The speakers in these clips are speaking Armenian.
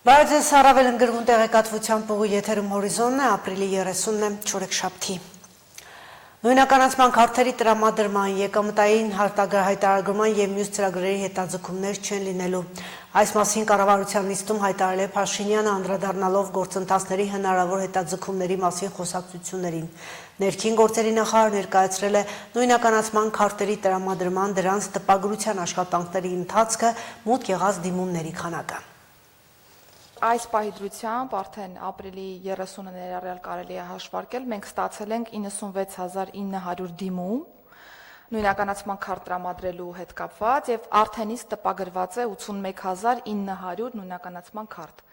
Բայց առավել ընկրվում տեղեկատվության փողի եթերում հորիզոնն է, ապրիլի 30-ն է, չորեքշաբթի։ Նույնականացման քարտերի տրամադրման, եկամտային հայտարարման և մյուս ծրագրերի հետաձգումներ չեն լինելու։ Այս մասին կառավարության նիստում հայտարարել է Փաշինյանը, անդրադառնալով գործընթացների հնարավոր հետաձգումների մասին խոսակցություններին։ Ներքին գործերի նախարարը ներկայացրել է նույնականացման քարտերի տրամադրման, դրանց տպագրության աշխատանքների ընթացքը, մուտք եղած դիմումների քանակը։ Այս պահի դրությամբ արդեն ապրիլի 30-ը ներառյալ կարելի է հաշվարկել, մենք ստացել ենք 96900 դիմում նույնականացման քարտ տրամադրելու հետ կապված եւ արդեն իսկ տպագրված է 81900 նույնականացման քարտ։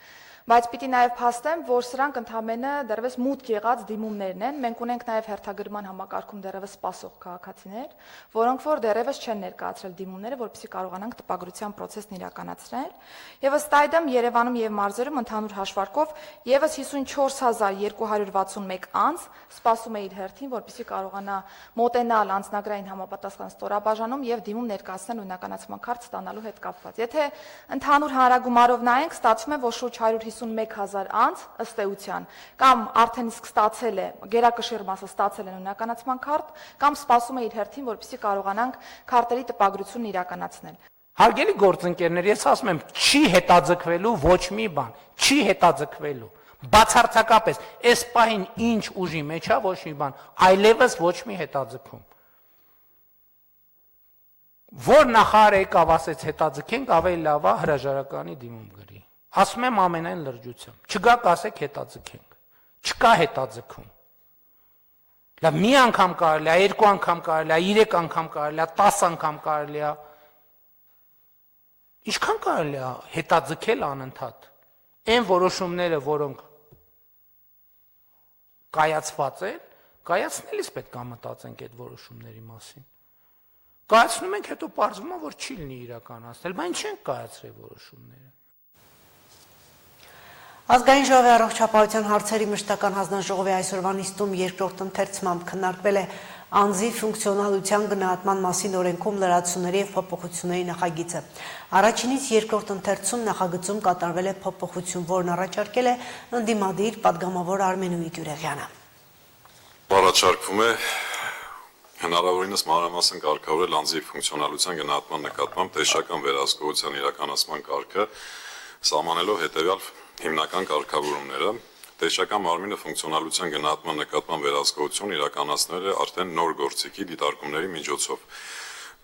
Բայց պիտի նաև փաստեմ, որ սրանք ընդհանրապես դեռևս մուտք եղած դիմումներն են։ Մենք ունենք նաև հերթագրման համակարգում դեռևս սպասող քաղաքացիներ, որոնք որ դեռևս չեն ներկայացրել դիմումները, որպեսզի կարողանանք տպագրության process-ն իրականացնել։ Եվ ըստ այդմ Երևանում եւ մարզերում ընդհանուր հաշվարկով եւս 54261 անձ սպասում է իր հերթին, որպեսզի կարողանա մոտենալ անձնագրային համապատասխան ստորաբաժանում եւ դիմում ներկայացնել նույնականացման քարտ ստանալու հետ կապված։ Եթե ընդհանուր հանրագումարով նայենք, ստացվում է, որ շուրջ 151,000 անձ ըստ էության կամ արդեն իսկ ստացել է գերակշիռ մասը ստացել է նույնականացման քարտ կամ սպասում է իր հերթին, որպեսզի կարողանանք քարտերի տպագրությունն իրականացնել։ Հարգելի գործընկերներ, ես ասում եմ, չի հետաձգվելու ոչ մի բան, չի հետաձգվելու։ Բացարձակապես այս պահին ինչ ուժի մեջ է ոչ մի բան, այլևս ոչ մի հետաձգում։ Որ նախարարը եկավ ասեց հետաձգենք, ավելի լավ է հրաժարականի դիմում գրի։ Ասում եմ ամենայն լրջությամբ, չգաք ասեք հետաձգենք, չկա հետաձգում։ Լավ, մի անգամ կարելի է, երկու անգամ կարելի է, 3 անգամ կարելի է, 10 անգամ կարելի է։ Ինչքան կարելի է հետաձգել անընդհատ։ Այն որոշումները, որոնք կայացված են, կայացնելիս պետք է մտածենք այդ որոշումների մասին։ Կայացնում ենք, հետո պարզվում է, որ չի լինի իրականացնել, բայց չենք կայացրել որոշումները։ Ազգային ժողովի առողջապահության հարցերի մշտական հանձնաժողովի այսօրվա նիստում երկրորդ ընթերցմամբ քննարկվել է անձի ֆունկցիոնալության գնահատման մասին օրենքում լրացումների և փոփոխությունների նախագիծը։ Առաջինից երկրորդ ընթերցում նախագծում կատարվել է փոփոխություն, որն առաջարկել է ընդդիմադիր պատգամավոր Արմենուհի Գյուրեղյանը։ Առաջարկվում է հնարավորինս մանրամասն կարգավորել անձի ֆունկցիոնալության գնահատման նկատմամբ տեսչական վերահսկողության իրականացման կարգը, սահմանելով հետևյալ հիմնական կարգավորումները։ Տեսչական մարմինը ֆունկցիոնալության գնահատման նկատմամբ վերահսկողություն իրականացնել է արդեն նոր գործիքի դիտարկումների միջոցով,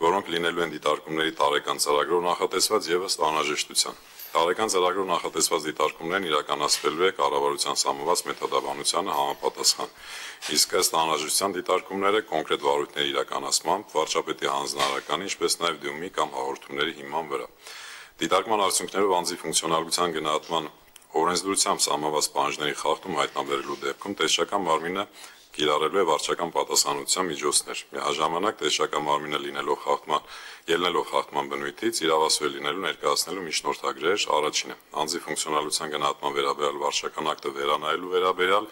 որոնք լինելու են դիտարկումների տարեկան ծրագրով նախատեսված եւ ըստ անհրաժեշտության։ Տարեկան ծրագրով նախատեսված դիտարկումներն իրականացվելու է կառավարության սահմանված մեթոդաբանությանը համապատասխան, իսկ ըստ անհրաժեշտության դիտարկումները կոնկրետ վարույթների իրականացմամբ, վարչապետի հանձնարարականի, ինչպես նաեւ դիմումի կամ հաղորդումների հիման վրա։ Դիտարկման արդյունքներով անձի ֆունկցիոնալության գնահատման օրենսդրությամբ սահմանված պահանջների խախտում հայտնաբերելու դեպքում տեսչական մարմինը կիրառելու է վարչական պատասխանատվության միջոցներ։ Միաժամանակ տեսչական մարմինը ելնելով խախտման բնույթից իրավասու է լինելու ներկայացնելու միջնորդագրեր, առաջինը անձի ֆունկցիոնալության գնահատման վերաբերյալ վարչական ակտը վերանայելու վերաբերյալ,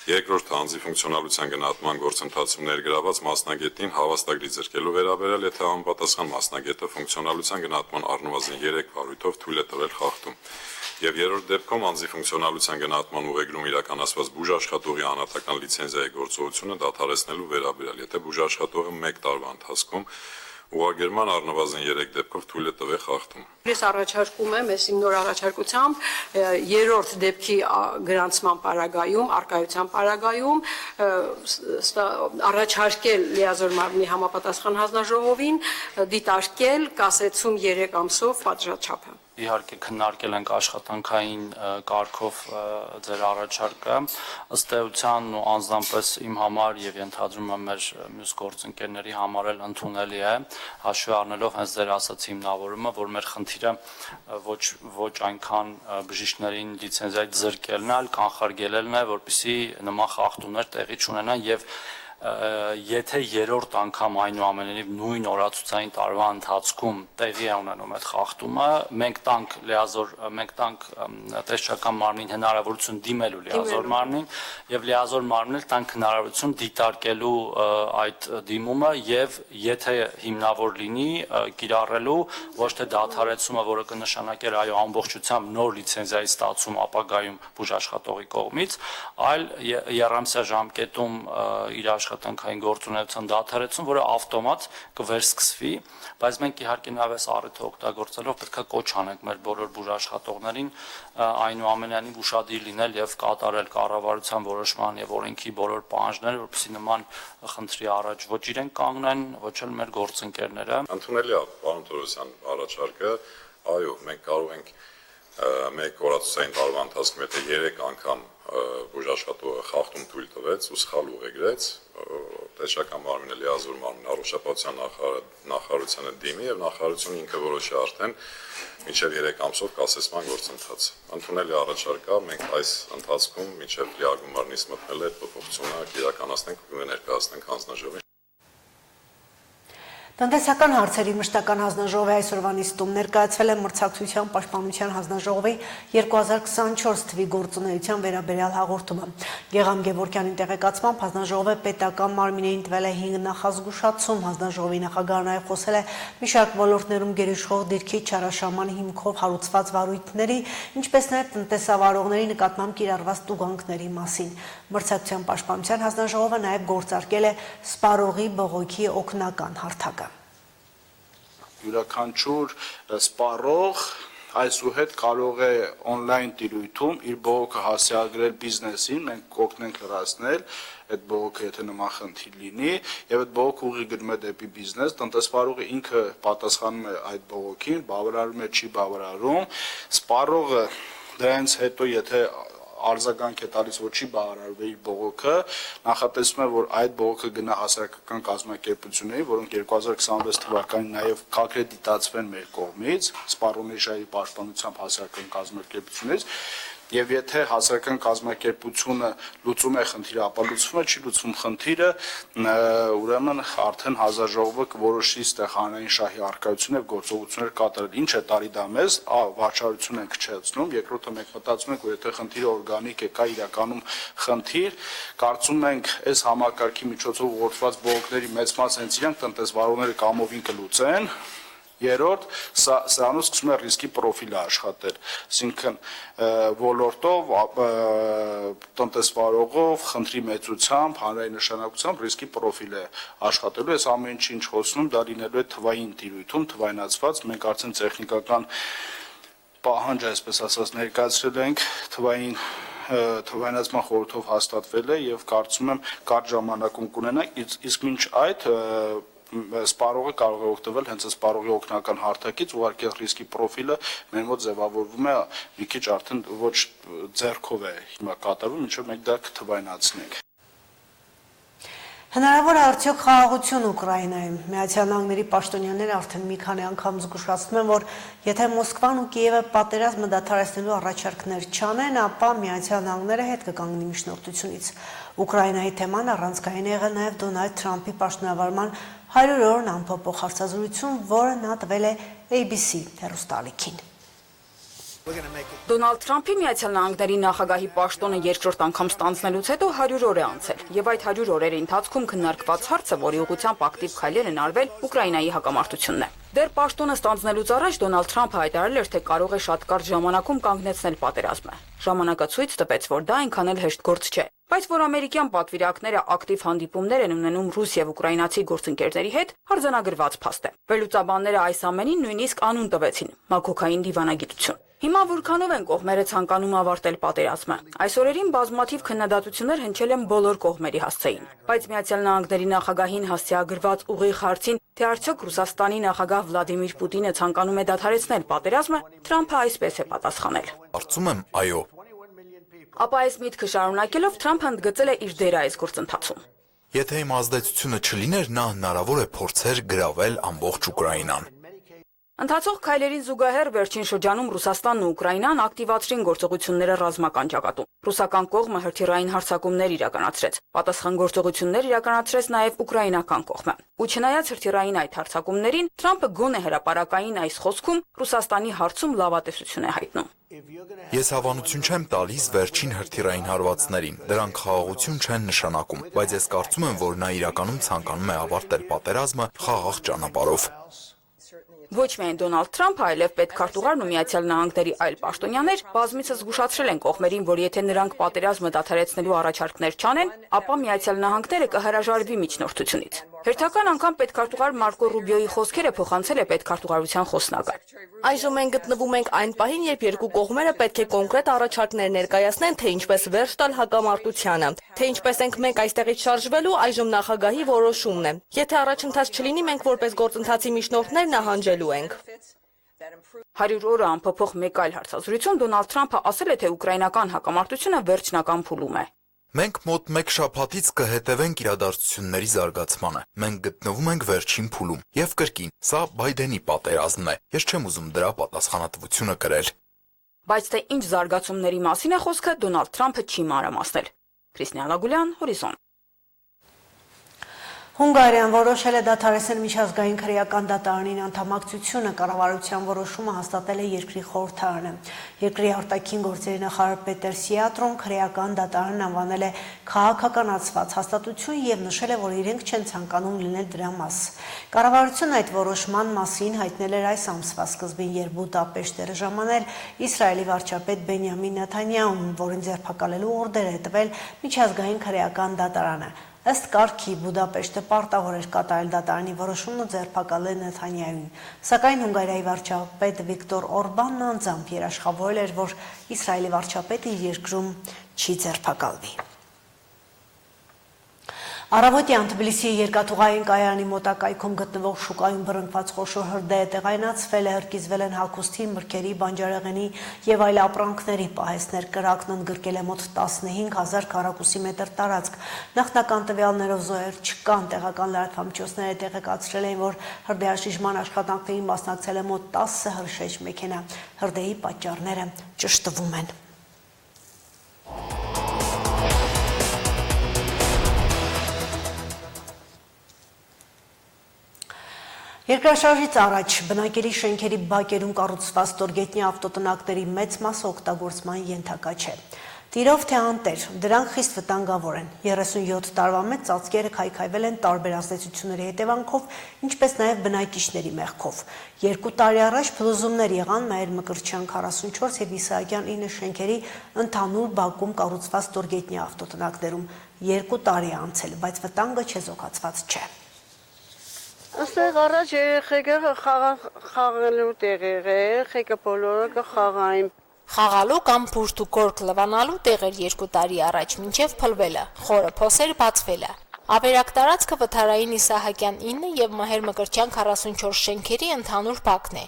երկրորդը անձի ֆունկցիոնալության գնահատման գործընթացում ներգրաված մասնագետին հավաստագրի զրկելու վերաբերյալ, եթե համապատասխան մասնագետը ֆունկցիոնալության գնահատման առնվազն 3 վարույթով թույլ է տվել խախտում։ Եվ երրորդ դեպքում անձի ֆունկցիոնալության գնահատման ուղեգրում իրականացված բուժաշխատողի անհատական լիցենզիայի գործողությունը դադարեցնելու վերաբերյալ, եթե բուժաշխատողը 1 տարվա ընթացքում ուղղագրման առնվազն 3 դեպքով թույլ է տվել խախտում։ Ես առաջարկում եմ, ես իմ նոր առաջարկությամբ երրորդ դեպքի գրանցման պարագայում, արկայության պարագայում առաջարկել լիազոր մարմնի համապատասխան հանձնաժողովին դիտարկել կասեցում 3 ամսով պատժաչափը։ Իհարկե քննարկել ենք աշխատանքային կարգով ձեր առաջարկը, ըստ էության ու անձնապես իմ համար եւ ենթադրում եմ մեր մյուս գործընկերների համար էլ ընդունելի է, հաշվի առնելով հենց ձեր ասած հիմնավորումը, որ մեր խնդիրը ոչ այնքան բժիշկներին լիցենզիայից զրկելն է, այլ կանխարգելելն է, որպեսզի նման խախտումներ տեղի չունենան եւ եթե երրորդ անգամ այնուամենայնիվ նույն օրացուցային տարվա ընթացքում տեղի է ունենում այդ խախտումը, մենք տանք տեսչական մարմնին հնարավորություն դիմելու լիազոր մարմնին եւ լիազոր մարմինը տանք հնարավորություն դիտարկելու այդ դիմումը եւ եթե հիմնավոր լինի կիրառելու ոչ թե դադարեցումը, որը կնշանակեր այո ամբողջությամբ նոր լիցենզիայի ստացում ապագայում բուժաշխատողի կողմից, այլ երամսյա ժամկետում իր աշխատանքային գործունեության դադարեցում, որը ավտոմատ կվերսկսվի, բայց մենք իհարկե նաև այս առիթը օգտագործելով պետք է կոչ անենք մեր բոլոր բուժաշխատողներին այնուամենայնիվ ուշադիր լինել եւ կատարել կառավարության որոշման եւ օրենքի բոլոր պահանջները, որպեսզի նման խնդրի առաջ ոչ իրենք կանգնեն, ոչ էլ մեր գործընկերները։ Ընդունելի է պարոն Թորոսյան առաջարկը, այո, մենք կարող ենք մեկ օրացուցային տարվա ընթացքում եթե 3 անգամ բուժաշխատողը խախտում թույլ տվեց ու սխալ ուղեգրեց, տեսչական մարմինը լիազոր մարմին առողջապահության նախարարությանը դիմի եւ նախարարությունը ինքը որոշի արդեն մինչեւ 3 ամսով կասեցման գործընթաց։ Ընդունելի առաջարկա, մենք այս ընթացքում մինչեւ լիագումարնից մտնել այդ փոփոխությունը իրականացնենք ու ներկայացնենք հանձնաժողովին։ Տնտեսական հարցերի մշտական հանձնաժողովի այսօրվա նիստում ներկայացվել է մրցակցության պաշտպանության հանձնաժողովի 2024 թվի գործունեության վերաբերյալ հաղորդումը։ Գեգամ Գևորգյանի տեղեկացմամբ հանձնաժողովը պետական մարմիններին տվել է 5 նախազգուշացում։ Հանձնաժողովի նախագահը նաև խոսել է մի շարք ոլորտներում գերիշխող դիրքի չարաշահման հիմքով հարուցված վարույթների, ինչպես նաև տնտեսավարողների նկատմամբ կիրառված տուգանքների մասին։ Մրցակցության պաշտպանության հանձնաժողովը նաև գործարկել է սպառողի բողոքի օգնական հարթակը։ Յուրաքանչյուր սպառող այսուհետ կարող է on-line տիրույթում իր բողոքը հասցեագրել բիզնեսին, մենք կօգնենք լրացնել այդ բողոքը, եթե նման խնդիր լինի, եւ այդ բողոքը ուղի գնում է դեպի բիզնես, տնտեսվարողը ինքը պատասխանում է այդ բողոքին, բավարարում է, չի բավարարում, սպառողը դրանից հետո եթե արձագանք է տալիս, որ չի բավարարվել իր բողոքը, նախատեսվում է, որ այդ բողոքը գնա հասարակական կազմակերպությունների, որոնք 2026 թվականին նաև կակրեդիտացվեն մեր կողմից, սպառողների շահերի պաշտպանությամբ հասարակական կազմակերպություններից, եւ եթե հասարակական կազմակերպությունը լուծում է խնդիրը, ապա լուծվում է, չի լուծվում խնդիրը, ուրեմն արդեն հանձնաժողովը կորոշի ստեղ հանրային շահի առկայություն եւ գործողություններ կատարել։ Ինչ է տարի դա մեզ, վաճառություն ենք քչեցնում, երկրորդը մենք մտածում ենք, որ եթե խնդիրը օրգանիկ է, կա իրականում խնդիր, կարծում ենք այս համակարգի միջոցով ուղղորդված բողոքների մեծ մասը հենց իրանք տնտեսվարողները կամովին կլուծեն։ Երրորդ, սրանով սկսում է ռիսկի պրոֆիլը աշխատել, այսինքն ոլորտով, տնտեսվարողով, խնդրի մեծությամբ, հանրային նշանակությամբ ռիսկի պրոֆիլ է աշխատելու, այս ամեն ինչի ինչ խոսնում, դա լինելու է թվային տիրույթում, թվայնացված, մենք արդեն տեխնիկական պահանջ, այսպես ասած, ներկայացրել ենք թվայնացման խորհրդով հաստատվել է եւ կարծում եմ կարճ ժամանակում կունենանք, իսկ մինչ այդ սպառողը կարող է օգտվել հենց սպառողի օգնական հարթակից, ուղղակի ռիսկի պրոֆիլը մեր մոտ ձևավորվում է մի քիչ արդեն ոչ ձեռքով է հիմա կատարվում, ինչով մենք դա կթվայնացնենք։ Հնարավոր է արդյոք խաղաղություն Ուկրաինայում։ Միացյալ Նահանգների պաշտոնյաները արդեն մի քանի անգամ զգուշացնում են, որ եթե Մոսկվան ու Կիևը պատերազմը դադարեցնելու առաջարկներ չանեն, ապա Միացյալ Նահանգները հետ կկանգնի միջնորդությունից։ Ուկրաինայի թեման առանցքային է եղել նաև Դոնալդ Թրամփի պաշտոնավարման 100-րդ ամփոփող հարցազրույցում, որը նա տվել է ABC հեռուստաալիքին։ Դոնալդ Թրամփի Միացյալ Նահանգների նախագահի պաշտոնը երկրորդ անգամ ստանձնելուց հետո 100 օր է անցել, եւ այդ 100 օրերի ընթացքում քննարկված հարցը, որի ուղղությամբ ակտիվ քայլեր են արվել Ուկրաինայի հակամարտությունն է։ Դեռ պաշտոնը ստանձնելուց առաջ Դոնալդ Թրամփը հայտարարել էր, թե կարող է շատ կարճ ժամանակում կանգնեցնել պատերազմը։ Ժամանակը ցույց տվեց, որ դա այնքան էլ հեշտ գործ չէ։ Բայց որ ամերիկյան պատվիրակները ակտիվ հանդիպումներ են ունենում ռուս եւ ուկրաինացի գործընկերների հետ, արձանագրված փաստ է։ Վերլուծաբանները այս ամենին նույնիսկ անուն տվեցին՝ մաքոքային դիվանագիտություն։ Հիմա որքանով են կողմերը ցանկանում ավարտել պատերազմը։ Այս օրերին բազմաթիվ քննադատություններ հնչել են բոլոր կողմերի հասցեին, բայց Միացյալ Նահանգների նախագահին հասցեագրված ուղիղ հարցին, թե արդյոք Ռուսաստանի նախագահ Վլադիմիր Պուտինը ցանկանում է դադարեցնել պատերազմը, Թրամփը այսպես է պատասխանել. Կարծում եմ, այո։ Ապա այս միտքը շարունակելով Թրամփը ընդգծել է իր դերը այս գործընթացում։ Եթե իմ ազդեցությունը չլիներ, նա հնարավոր է փորձեր գրավել ամբողջ Ուկրաինան։ Ընթացող քայլերին զուգահեռ վերջին շրջանում Ռուսաստանն ու Ուկրաինան ակտիվացրին գործողությունները ռազմական ճակատում։ Ռուսական կողմը հրթիռային հարձակումներ իրականացրեց։ Պատասխան գործողություններ իրականացրեց նաև ուկրաինական կողմը։ Ու չնայած հրթիռային այդ հարձակումներին, Թրամփը գոնե հրապարակային այս խոսքում Ռուսաստանի հարցում լավատեսություն է հայտնում։ Ես հավանություն չեմ տալիս վերջին հրթիռային հարվածներին, դրանք խաղաղություն չեն նշանակում, բայց ես կարծում եմ, որ նա իրականում ցանկանում է ավարտել պատերազմը խաղաղ ճանապարհով։ Ոչ միայն Դոնալդ Թրամփը, այլև պետքարտուղարն ու Միացյալ Նահանգների այլ պաշտոնյաներ բազմիցս զգուշացրել են կողմերին, որ եթե նրանք պատերազմը դադարեցնելու առաջարկներ չանեն, ապա Միացյալ Նահանգները կհրաժարվի միջնորդությունից։ Հերթական անգամ պետքարտուղար Մարկո Ռուբիոյի խոսքերը փոխանցել է պետքարտուղարության խոսնակը։ Այժմ մենք գտնվում ենք այն պահին, երբ երկու կողմերը պետք է կոնկրետ առաջարկներ ներկայացնեն, թե ինչպես վերջ տալ հակամարտությանը, թե ինչպես ենք մենք այստեղից շարժվելու, այժմ նախագահի որոշումն է։ Եթե առաջընթաց չլինի, մենք որպես գործընթացի միջնորդներ նահանջելու ենք։ 100 օրը անփոփոխ մեկ այլ հարցազրույցում Դոնալդ Թրամփը ասել է, թե ուկրաինական հակամարտությունը վերջնական փուլում է։ Մենք մոտ մեկ շաբաթից կհետևենք իրադարձությունների զարգացմանը։ Մենք գտնվում ենք վերջին փուլում։ Եվ կրկին, սա Բայդենի պատերազմն է։ Ես չեմ ուզում դրա պատասխանատվությունը կրել։ Բայց թե ինչ զարգացումների մասին է խոսքը, Դոնալդ Թրամփը չի մանրամասնել։ Քրիստիան Լագուլյան, Հորիզոն։ Հունգարիան որոշել է դադարեցնել միջազգային քրեական դատարանին անդամակցությունը, կառավարության որոշումը հաստատել է երկրի խորհրդարանը։ Երկրի արտաքին գործերի նախարար Պետեր Սիատրոն քրեական դատարանն անվանել է քաղաքականացված հաստատություն եւ նշել է, որ իրենք չեն ցանկանում լինել դրա մաս։ Կառավարությունն այդ որոշման մասին հայտնել էր այս ամսվա սկզբին, երբ Բուդապեշտ էր ժամանել Իսրայելի վարչապետ Բենյամին Նեթանյահուն, որին ձերբակալելու օրդեր է տվել միջազգային քրեական դատարանը։ Ըստ կարգի Բուդապեշտը պարտավոր էր կատարել դատարանի որոշումն ու ձերբակալել Նեթանյահուն, սակայն Հունգարիայի վարչապետ Վիկտոր Օրբանն անձամբ երաշխավորել էր, որ Իսրայելի վարչապետը իր երկրում չի ձերբակալվի։ Առավոտյան Թբիլիսիի երկաթուղային կայարանի մոտակայքում գտնվող շուկայում բռնկված խոշոր հրդեհ է տեղայնացվել է, հրկիզվել են հագուստի, մրգերի, բանջարեղենի եւ այլ ապրանքների պահեստներ։ Կրակն ընդգրկել է մոտ 15,000 քառակուսի մետր տարածք։ Նախնական տվյալներով զոհեր չկան, տեղական լրատվամիջոցները տեղեկացրել են, որ հրդեհաշիժման աշխատանքներին մասնակցել է մոտ 10 հրշեջ մեքենա։ Հրդեհի պատճառները ճշտվում են։ Երկրաշարժից առաջ բնակելի շենքերի բակերում կառուցված ստորգետնյա ավտոտնակների մեծ մասը օգտագործման ենթակա չէ։ Տիրով թե անտեր, դրանք խիստ վտանգավոր են։ 37 տարվա մեջ ծածկերը քայքայվել են տարբեր ազդեցությունների հետևանքով, ինչպես նաև բնակիչների մեղքով։ 2 տարի առաջ փլուզումներ եղան Մայր Մկրտչյան 44 եւ Իսահակյան 9 շենքերի ընդհանուր բակում կառուցված ստորգետնյա ավտոտնակներում։ 2 տարի է անցել, բայց վտանգը չեզոքացված չէ։ Աստեղ առաջ երեխեքը խաղալու տեղ էր, երեխեքը բոլորը կխաղային։ Խաղալու կամ բուրդ ու գորգ լվանալու տեղ էր 2 տարի առաջ, մինչև փլվելը, խորը փոսեր բացվելը։ Ավերակ տարածքը վթարային Իսահակյան 9 եւ Մահեր Մկրտչյան 44 շենքերի ընդհանուր բակն է։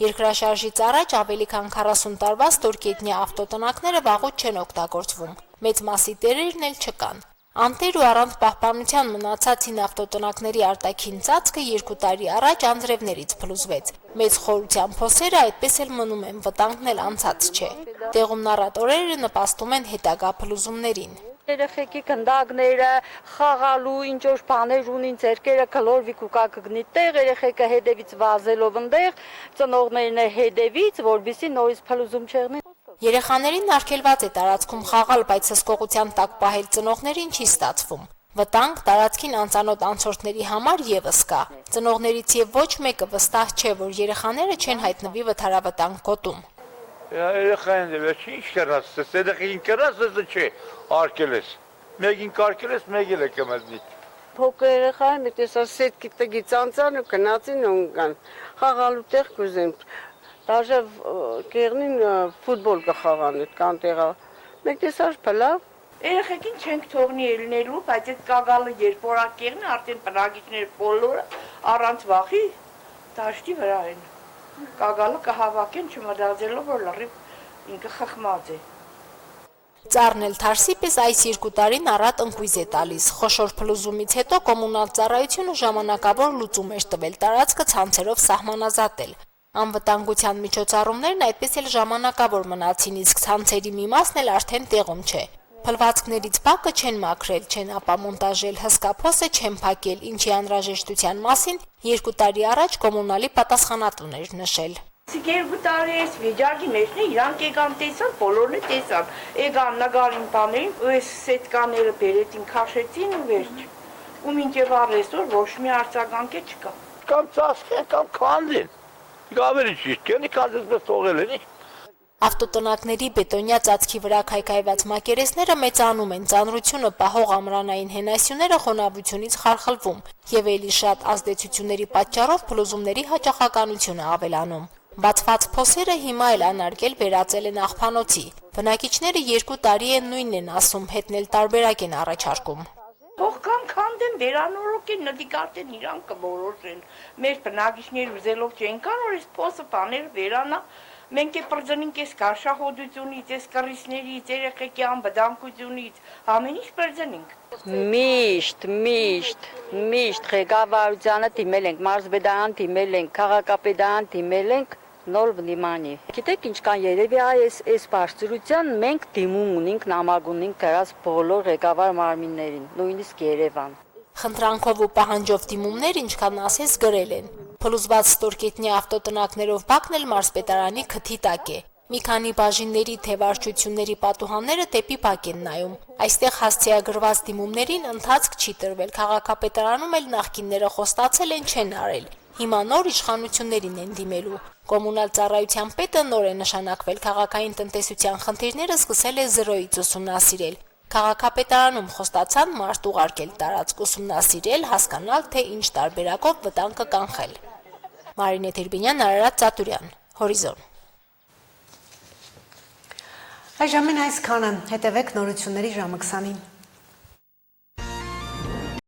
Երկրաշարժից առաջ ավելի քան 40 տարվա ստորգետնյա ավտոտնակները վաղուց չեն օգտագործվում։ Մեծ մասի տերերն էլ չկան։ Անտեր ու առանց պահպանության մնացած 9 ավտոտնակների արտաքին ծածկը 2 տարի առաջ անձրևներից փլուզվեց։ Մեծ խորության փոսերը այդպես էլ մնում են, վտանգն էլ անցած չէ։ Տեղում նառատորերը նպաստում են հետագա փլուզումներին։ Երեխեքի գնդակները խաղալու ինչ-որ բաներ ունին, ձերքերը կլորվի կուկա կգնի տեղ, երեխեքը հետևից վազելով ընդեղ, ծնողներն է հետևից, որովհետեւ նորից փլուզում չեղնի։ Երեխաներին արգելված է տարածքում խաղալ, բայց հսկողության տակ պահել ծնողներին չի ստացվում։ Վտանգ տարածքին անծանոթ անցորդների համար եւս կա։ Ծնողներից եւ ոչ մեկը վստահ չէ, որ երեխաները չեն հայտնվի վթարավտանգ գոտում։ Երեխային դեպի ինչ կրած, դեպի կրած չէ, արկել ես։ Մեկին կարկել ես, մեկ էլ է կմտնի։ Փոքր երեխային մի տեսա սետքի տգից անցան ու գնացին ու կան։ Խաղալու տեղ կուզեն։ Դաժե կերնին ֆուտբոլ կխաղան այդ կան տեղը։ Մեկ տեսար փլավ։ Երեխեքին չենք թողնի ելնելու, բայց այդ կագալը երբ որակ կերնի, արդեն բնակիչները բոլորը առանց վախի դաշտի վրա են։ Կագալը կհավաքեն չմտածելով, որ լրիվ ինքը խխմած է։ Ծառն էլ թարսի պես այս 2 տարին առատ ընկույզ է տալիս։ Խոշոր փլուզումից հետո կոմունալ ծառայությունը ժամանակավոր լուծում էր տվել տարածքը ցանցերով սահմանազատել։ Անվտանգության միջոցառումներն այդպես էլ ժամանակավոր մնացին, իսկ ցանցերի մի մասն էլ արդեն տեղում չէ։ Փլվածքներից բակը չեն մաքրել, չեն ապամոնտաժել, հսկա փոսը չեն փակել, ինչի անհրաժեշտության մասին 2 տարի առաջ կոմունալի պատասխանատուն էր նշել։ 2 տարի էս վիճակի մեջն է, իրանք եկան տեսան, բոլորն տեսան, եկան նկարին բաներին, ու այս սետկաները բերեցին, քաշեցին ու վերջ։ Ու մինչև առեսօր ոչ մի արձագանք չկա։ Կամ ծածկեն, կամ քանդեն։ Գավերի ճիշտ կենի կազես թողել են։ Ավտոտնակների բետոնյա ծածկի վրա քայքայված մակերեսները մեծանում են, ծանրությունը պահող ամրանային հենասյուները խոնավությունից խարխլվում եւ էլի շատ ազդեցությունների պատճառով փլուզումների հաճախականությունը ավելանում։ Բացված փոսերը հիմա էլ անարգել վերածել են աղբանոցի։ Բնակիչները 2 տարի են նույնն են ասում, հետնել տարբերակ են առաջարկում։ Թող կամ քանդեն, վերանորոգեն, նդիկարտեն իրանք կորոշեն։ Մեր բնակիչները ուզելով չեն կան, որ այս փոսը բաները վերանա։ Մենք է պրծնենք այս կարշախոդությունից, այս կռիսներից, երեխեքի անվտանգությունից, ամեն ինչ պրծնենք։ Միշտ ղեկավարությանը դիմել ենք, մարզպետարան դիմել ենք, քաղաքապետարան դիմել ենք, նոր վնիմանի։ Գիտեք ինչ կան երևի այս բարձրության մենք դիմում ունենք, նամակ ունենք գրած բոլոր ղեկավար մարմիններին, նույնիսկ Երևան։ Խնդրանքով ու պահանջով դիմումներ ինչքան ասես գրել են։ Փլուզված ստորգետնյա ավտոտնակներով բակն էլ մարզպետարանի քթի տակ է։ Մի քանի բաժինների թե վարչությունների պատուհանները դեպի բակ են նայում։ Այստեղ հասցեագրված դիմումներին ընթացք չի տրվել։ Քաղաքապետարանում էլ նախկինները խոստացել են չեն արել։ Հիմա նոր իշխանություններին են դիմելու։ Կոմունալ ծառայության պետը նոր է նշանակվել, քաղաքային տնտեսության խնդիրները սկսել է 0-ից ուսումնասիրել։ Քաղաքապետարանում խոստացան մարդ ուղարկել տարածք ուսումնասիրել, հասկանալ, թե ինչ տարբերակով վտանգը կանխել։ Մարինե Տերբինյան, Արարատ Ծատուրյան, Հորիզոն։ Այժմ այսքանը, հետևեք նորությունների ժամը 20-ին։